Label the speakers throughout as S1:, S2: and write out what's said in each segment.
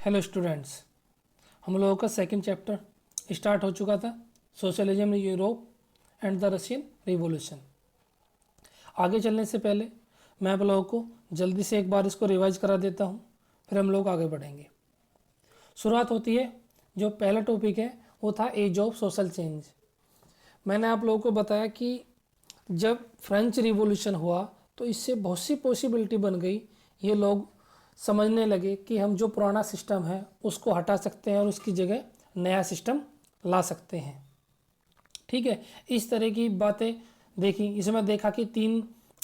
S1: Hello students, हम लोगों का सेकंड चैप्टर स्टार्ट हो चुका था, socialism in Europe and the Russian revolution. आगे चलने से पहले मैं आप लोगों को जल्दी से एक बार इसको रिवाइज करा देता हूँ, फिर हम लोग आगे बढ़ेंगे। शुरुआत होती है, जो पहला टॉपिक है वो था एज ऑफ सोशल चेंज। मैंने आप लोगों को बताया कि जब फ्रेंच रिवॉल्यूशन हुआ तो इससे बहुत सी पॉसिबिलिटी बन गई। ये लोग समझने लगे कि हम जो पुराना सिस्टम है उसको हटा सकते हैं और उसकी जगह नया सिस्टम ला सकते हैं। ठीक है, इस तरह की बातें देखी। इसमें देखा कि तीन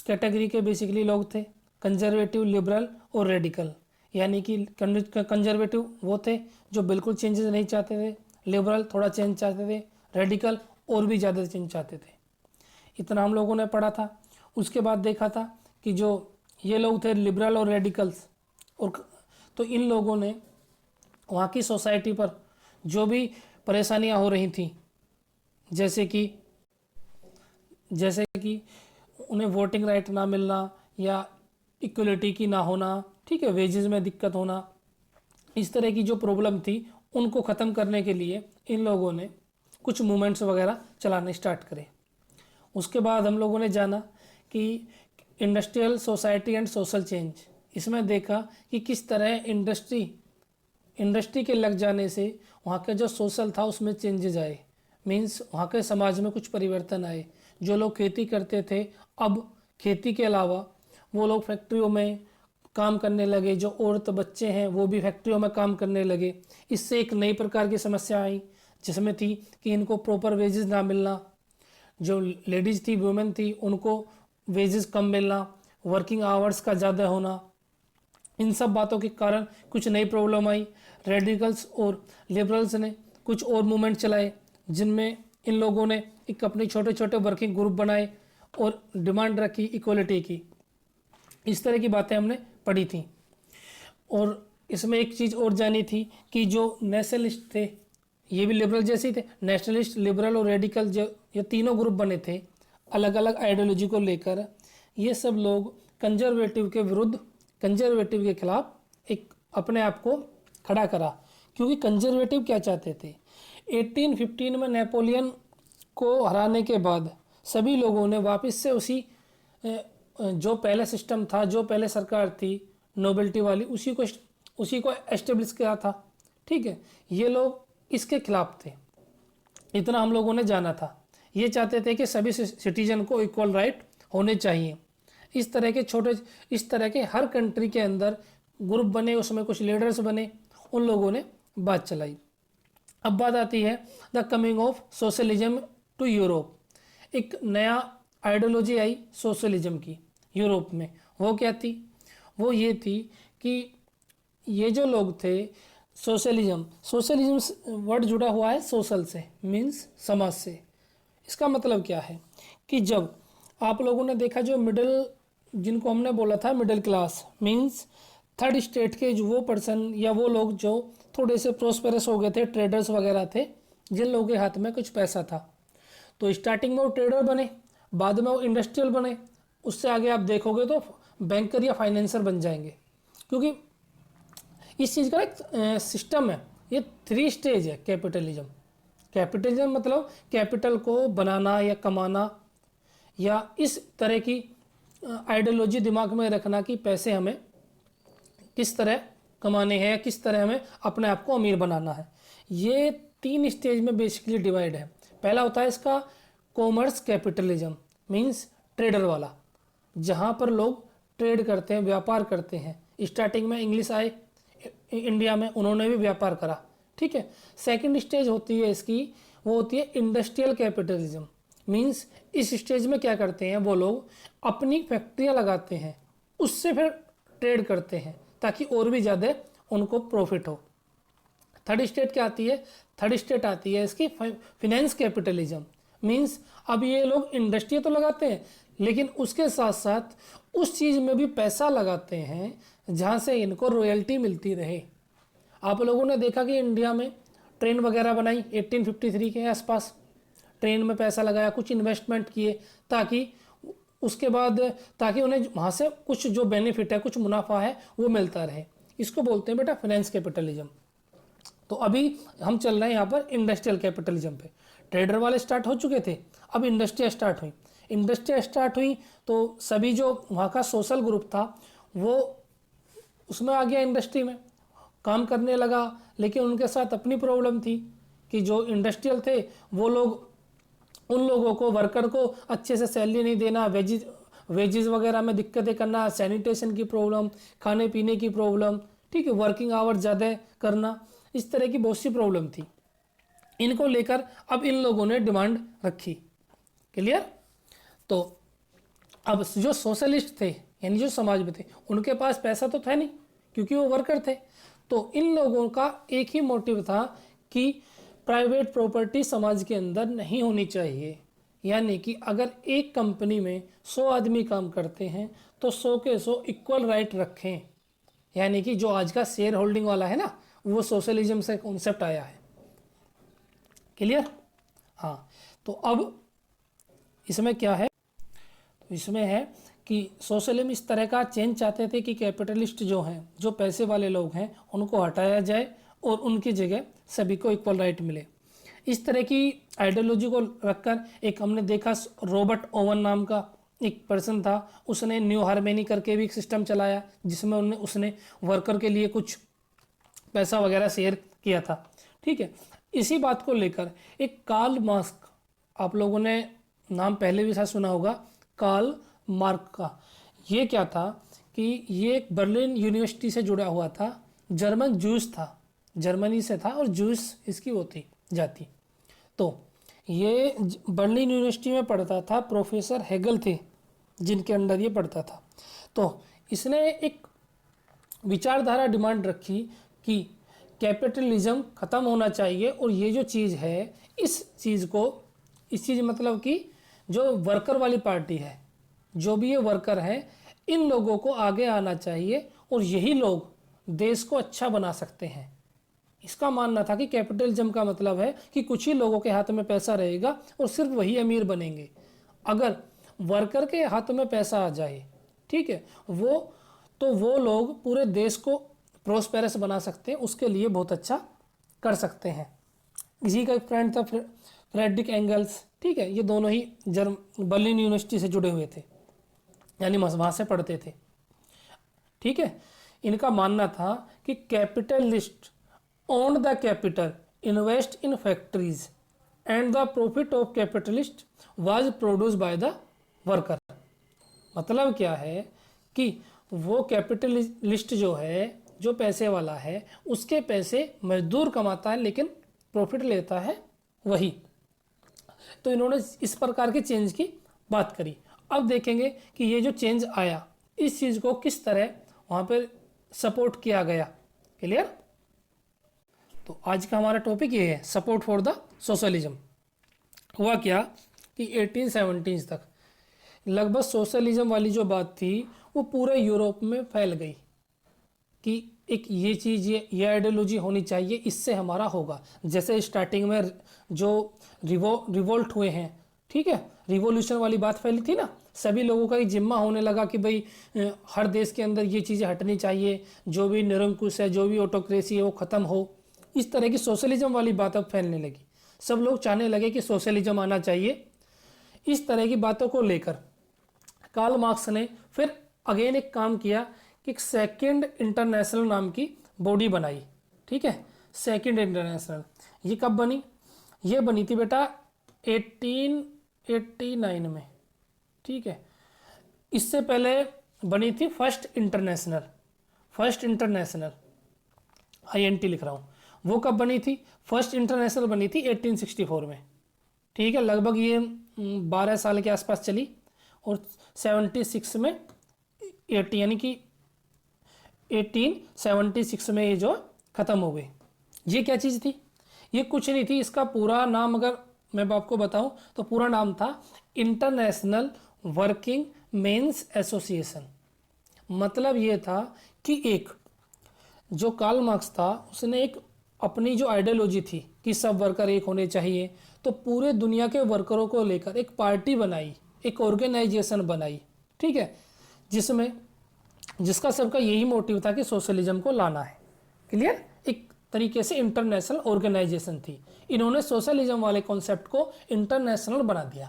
S1: कैटेगरी के बेसिकली लोग थे, कंजर्वेटिव, लिबरल और रेडिकल। यानी कि कंजर्वेटिव वो थे जो बिल्कुल चेंजेस नहीं चाहते थे, लिबरल थोड़ा चेंज चाहते थे, रेडिकल और भी ज़्यादा चेंज चाहते थे। इतना हम लोगों ने पढ़ा था। उसके बाद देखा था कि जो ये लोग थे लिबरल और रेडिकल्स, और तो इन लोगों ने वहाँ की सोसाइटी पर जो भी परेशानियाँ हो रही थी, जैसे कि उन्हें वोटिंग राइट ना मिलना या इक्वलिटी की ना होना, ठीक है, वेजेस में दिक्कत होना, इस तरह की जो प्रॉब्लम थी उनको ख़त्म करने के लिए इन लोगों ने कुछ मूवमेंट्स वगैरह चलाने स्टार्ट करे। उसके बाद हम लोगों ने जाना कि industrial society and social change. इसमें देखा कि किस तरह इंडस्ट्री के लग जाने से वहाँ का जो सोशल था उसमें चेंजेज आए। मीन्स वहाँ के समाज में कुछ परिवर्तन आए। जो लोग खेती करते थे, अब खेती के अलावा वो लोग फैक्ट्रियों में काम करने लगे। जो औरत बच्चे हैं वो भी फैक्ट्रियों में काम करने लगे। इससे एक नई प्रकार की समस्या आई, जिसमें थी कि इनको प्रॉपर वेजेस ना मिलना। जो लेडीज़ थी, वुमेन थी, उनको वेजेस कम मिलना, वर्किंग आवर्स का ज़्यादा होना। इन सब बातों के कारण कुछ नई प्रॉब्लम आई। रेडिकल्स और लिबरल्स ने कुछ और मूवमेंट चलाए, जिनमें इन लोगों ने एक अपने छोटे छोटे वर्किंग ग्रुप बनाए और डिमांड रखी इक्वलिटी की। इस तरह की बातें हमने पढ़ी थी। और इसमें एक चीज़ और जानी थी कि जो नेशनलिस्ट थे, ये भी लिबरल जैसे ही थे। नेशनलिस्ट, लिबरल और रेडिकल, जो ये तीनों ग्रुप बने थे अलग अलग आइडियोलॉजी को लेकर, ये सब लोग कंजर्वेटिव के विरुद्ध, कंजर्वेटिव के खिलाफ एक अपने आप को खड़ा करा। क्योंकि कंजर्वेटिव क्या चाहते थे, 1815 में नेपोलियन को हराने के बाद सभी लोगों ने वापस से जो पहले सिस्टम था, जो पहले सरकार थी नोबेल्टी वाली, उसी को एस्टेब्लिश किया था। ठीक है, ये लोग इसके खिलाफ थे। इतना हम लोगों ने जाना था। ये चाहते थे कि सभी सिटीजन को इक्वल राइट होने चाहिए। इस तरह के हर कंट्री के अंदर ग्रुप बने, उसमें कुछ लीडर्स बने, उन लोगों ने बात चलाई। अब बात आती है the coming of socialism to Europe. एक नया आइडियोलॉजी आई सोशलिज्म की यूरोप में। वो क्या थी? वो ये थी कि ये जो लोग थे, सोशलिज्म वर्ड जुड़ा हुआ है सोशल से, मीन्स समाज से। इसका मतलब क्या है कि जब आप लोगों ने देखा जो मिडिल, जिनको हमने बोला था middle class, means third state के जो वो पर्सन या वो लोग जो थोड़े से प्रोस्पेरस हो गए थे, ट्रेडर्स वगैरह थे, जिन लोगों के हाथ में कुछ पैसा था, तो स्टार्टिंग में वो ट्रेडर बने, बाद में वो इंडस्ट्रियल बने, उससे आगे आप देखोगे तो बैंकर या फाइनेंसर बन जाएंगे। क्योंकि इस चीज़ का एक सिस्टम है, ये 3 स्टेज है कैपिटलिज्म। कैपिटलिज्म मतलब कैपिटल को बनाना या कमाना, या इस तरह की आइडियोलॉजी दिमाग में रखना कि पैसे हमें किस तरह कमाने हैं, किस तरह हमें अपने आप को अमीर बनाना है। ये 3 स्टेज में बेसिकली डिवाइड है। पहला होता है इसका कॉमर्स कैपिटलिज्म, मीन्स ट्रेडर वाला, जहाँ पर लोग ट्रेड करते हैं, व्यापार करते हैं। स्टार्टिंग में इंग्लिश आए इंडिया में, उन्होंने भी व्यापार करा। ठीक है। सेकंड स्टेज होती है इसकी, वो होती है इंडस्ट्रियल कैपिटलिज्म। मीन्स इस स्टेज में क्या करते हैं, वो लोग अपनी फैक्ट्रियाँ लगाते हैं, उससे फिर ट्रेड करते हैं ताकि और भी ज़्यादा उनको प्रॉफिट हो। थर्ड स्टेट क्या आती है? थर्ड स्टेट आती है इसकी फिनेंस कैपिटलिज्म। मीन्स अब ये लोग इंडस्ट्री तो लगाते हैं, लेकिन उसके साथ साथ उस चीज़ में भी पैसा लगाते हैं जहाँ से इनको रॉयल्टी मिलती रहे। आप लोगों ने देखा कि इंडिया में ट्रेन वगैरह बनाई 1853 के आसपास, ट्रेन में पैसा लगाया, कुछ इन्वेस्टमेंट किए, ताकि उसके बाद ताकि उन्हें वहाँ से कुछ जो बेनिफिट है, कुछ मुनाफा है, वो मिलता रहे। इसको बोलते हैं बेटा फाइनेंस कैपिटलिज्म। तो अभी हम चल रहे हैं यहाँ पर इंडस्ट्रियल कैपिटलिज्म पे। ट्रेडर वाले स्टार्ट हो चुके थे, अब इंडस्ट्रिया स्टार्ट हुई। इंडस्ट्रिया स्टार्ट हुई तो सभी जो वहाँ का सोशल ग्रुप था वो उसमें आ गया, इंडस्ट्री में काम करने लगा। लेकिन उनके साथ अपनी प्रॉब्लम थी कि जो इंडस्ट्रियल थे वो लोग, उन लोगों को, वर्कर को अच्छे से सैलरी नहीं देना, वेजेस वगैरह में दिक्कतें करना, सैनिटेशन की प्रॉब्लम, खाने पीने की प्रॉब्लम, ठीक है, वर्किंग आवर ज़्यादा करना, इस तरह की बहुत सी प्रॉब्लम थी। इनको लेकर अब इन लोगों ने डिमांड रखी। क्लियर? तो अब जो सोशलिस्ट थे यानी जो समाज में थे, उनके पास पैसा तो था नहीं क्योंकि वो वर्कर थे। तो इन लोगों का एक ही मोटिव था कि प्राइवेट प्रॉपर्टी समाज के अंदर नहीं होनी चाहिए। यानी कि अगर एक कंपनी में 100 आदमी काम करते हैं तो 100 के 100 इक्वल राइट रखें। यानी कि जो आज का शेयर होल्डिंग वाला है ना, वो सोशलिज्म से कॉन्सेप्ट आया है। क्लियर? हाँ, तो अब इसमें क्या है, तो इसमें है कि सोशलिज्म इस तरह का चेंज चाहते थे कि कैपिटलिस्ट जो हैं, जो पैसे वाले लोग हैं, उनको हटाया जाए और उनकी जगह सभी को इक्वल राइट मिले। इस तरह की आइडियोलॉजी को रखकर एक हमने देखा, रॉबर्ट ओवन नाम का एक पर्सन था, उसने न्यू हार्मनी करके भी एक सिस्टम चलाया जिसमें उसने वर्कर के लिए कुछ पैसा वगैरह शेयर किया था। ठीक है, इसी बात को लेकर एक कार्ल मार्क्स, आप लोगों ने नाम पहले भी शायद सुना होगा, कार्ल मार्क्स का। ये क्या था कि ये एक बर्लिन यूनिवर्सिटी से जुड़ा हुआ था, जर्मन जूस था, जर्मनी से था और जूस इसकी वो थी जाति। तो ये बर्लिन यूनिवर्सिटी में पढ़ता था, प्रोफेसर हेगल थे जिनके अंडर ये पढ़ता था। तो इसने एक विचारधारा डिमांड रखी कि कैपिटलिज्म ख़त्म होना चाहिए और ये जो चीज़ है, इस चीज़ मतलब कि जो वर्कर वाली पार्टी है, जो भी ये वर्कर है, इन लोगों को आगे आना चाहिए और यही लोग देश को अच्छा बना सकते हैं। इसका मानना था कि कैपिटलिज्म का मतलब है कि कुछ ही लोगों के हाथ में पैसा रहेगा और सिर्फ वही अमीर बनेंगे। अगर वर्कर के हाथ में पैसा आ जाए, ठीक है, वो लोग पूरे देश को प्रोस्पेरस बना सकते हैं, उसके लिए बहुत अच्छा कर सकते हैं। इसी का एक फ्रेंड था फ्रेडरिक एंगल्स, ठीक है, ये दोनों ही बर्लिन यूनिवर्सिटी से जुड़े हुए थे, यानी वहाँ से पढ़ते थे। ठीक है, इनका मानना था कि capitalist own the capital, invest in factories, and the profit of capitalist was produced by the worker। मतलब क्या है कि वो कैपिटलिस्ट जो है, जो पैसे वाला है, उसके पैसे मजदूर कमाता है लेकिन प्रॉफिट लेता है वही। तो इन्होंने इस प्रकार के चेंज की बात करी। अब देखेंगे कि ये जो चेंज आया, इस चीज़ को किस तरह वहाँ पर सपोर्ट किया गया। क्लियर? तो आज का हमारा टॉपिक ये है, सपोर्ट फॉर द सोशलिज्म। हुआ क्या कि 1870 तक लगभग सोशलिज्म वाली जो बात थी वो पूरे यूरोप में फैल गई कि एक ये चीज़, ये आइडियोलॉजी होनी चाहिए, इससे हमारा होगा। जैसे स्टार्टिंग में जो रिवोल्ट हुए हैं, ठीक है, रिवोल्यूशन वाली बात फैली थी ना, सभी लोगों का एक जिम्मा होने लगा कि भाई हर देश के अंदर ये चीज़ें हटनी चाहिए, जो भी निरंकुश है, जो भी ऑटोक्रेसी है वो ख़त्म हो। इस तरह की सोशलिज्म वाली बात अब फैलने लगी, सब लोग चाहने लगे कि सोशलिज्म आना चाहिए। इस तरह की बातों को लेकर कार्ल मार्क्स ने फिर अगेन एक काम किया कि एक सेकंड इंटरनेशनल नाम की बॉडी बनाई। ठीक है, सेकंड इंटरनेशनल, ये कब बनी? ये बनी थी बेटा 1889 में। ठीक है, इससे पहले बनी थी फर्स्ट इंटरनेशनल INT लिख रहा हूँ। वो कब बनी थी? फर्स्ट इंटरनेशनल बनी थी 1864 में। ठीक है, लगभग ये 12 साल के आसपास चली और 76 में यानी कि 1876 में ये जो ख़त्म हो गई। ये क्या चीज़ थी? ये कुछ नहीं थी, इसका पूरा नाम अगर मैं आपको बताऊं तो पूरा नाम था इंटरनेशनल वर्किंग मेंस एसोसिएशन। मतलब ये था कि एक जो कार्ल मार्क्स था उसने एक अपनी जो आइडियोलॉजी थी कि सब वर्कर एक होने चाहिए, तो पूरे दुनिया के वर्करों को लेकर एक पार्टी बनाई, एक ऑर्गेनाइजेशन बनाई। ठीक है, जिसमें जिसका सबका यही मोटिव था कि सोशलिज्म को लाना है। क्लियर? एक तरीके से इंटरनेशनल ऑर्गेनाइजेशन थी। इन्होंने सोशलिज्म वाले कॉन्सेप्ट को इंटरनेशनल बना दिया।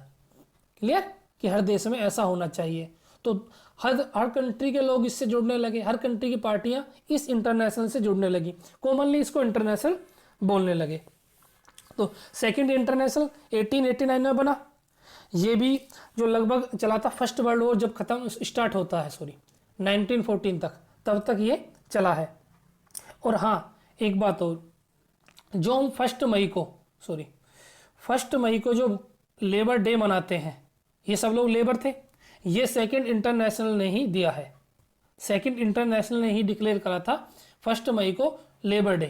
S1: क्लियर? कि हर देश में ऐसा होना चाहिए। तो हर कंट्री के लोग इससे जुड़ने लगे, हर कंट्री की पार्टियां इस इंटरनेशनल से जुड़ने लगी, कॉमनली इसको इंटरनेशनल बोलने लगे। तो सेकंड इंटरनेशनल 1889 में बना। ये भी जो लगभग चला था फर्स्ट वर्ल्ड वॉर जब खत्म स्टार्ट होता है, 1914 तक, तब तक ये चला है। और हाँ, एक बात और, जो हम फर्स्ट मई को जो लेबर डे मनाते हैं, ये सब लोग लेबर थे, ये सेकंड इंटरनेशनल ने ही दिया है। सेकंड इंटरनेशनल ने ही डिक्लेयर करा था 1 मई को लेबर डे।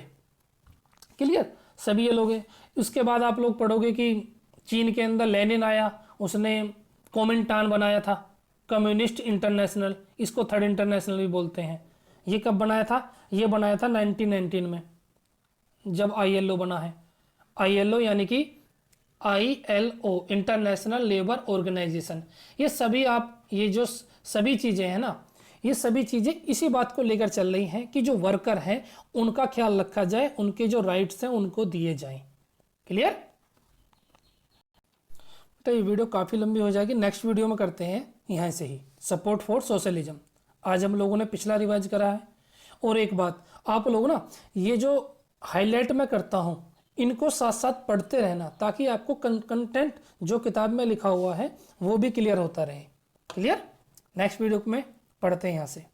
S1: क्लियर? सभी ये लोग हैं। उसके बाद आप लोग पढ़ोगे कि चीन के अंदर लेनिन आया, उसने कोमिंटान बनाया था, कम्युनिस्ट इंटरनेशनल, इसको थर्ड इंटरनेशनल भी बोलते हैं। ये कब बनाया था? ये बनाया था 1919 में, जब ILO बना है। ILO यानी कि ILO इंटरनेशनल लेबर ऑर्गेनाइजेशन। ये सभी ये जो सभी चीज़ें हैं ना, ये सभी चीज़ें इसी बात को लेकर चल रही हैं कि जो वर्कर हैं उनका ख्याल रखा जाए, उनके जो राइट्स हैं उनको दिए जाएं। क्लियर? तो ये वीडियो काफ़ी लंबी हो जाएगी, नेक्स्ट वीडियो में करते हैं यहाँ से ही सपोर्ट फॉर सोशलिज्म। आज हम लोगों ने पिछला रिवाइज करा है। और एक बात, आप लोग ना ये जो हाईलाइट मैं करता हूँ इनको साथ साथ पढ़ते रहना, ताकि आपको कंटेंट जो किताब में लिखा हुआ है वो भी क्लियर होता रहे। क्लियर? नेक्स्ट वीडियो में पढ़ते हैं यहाँ से।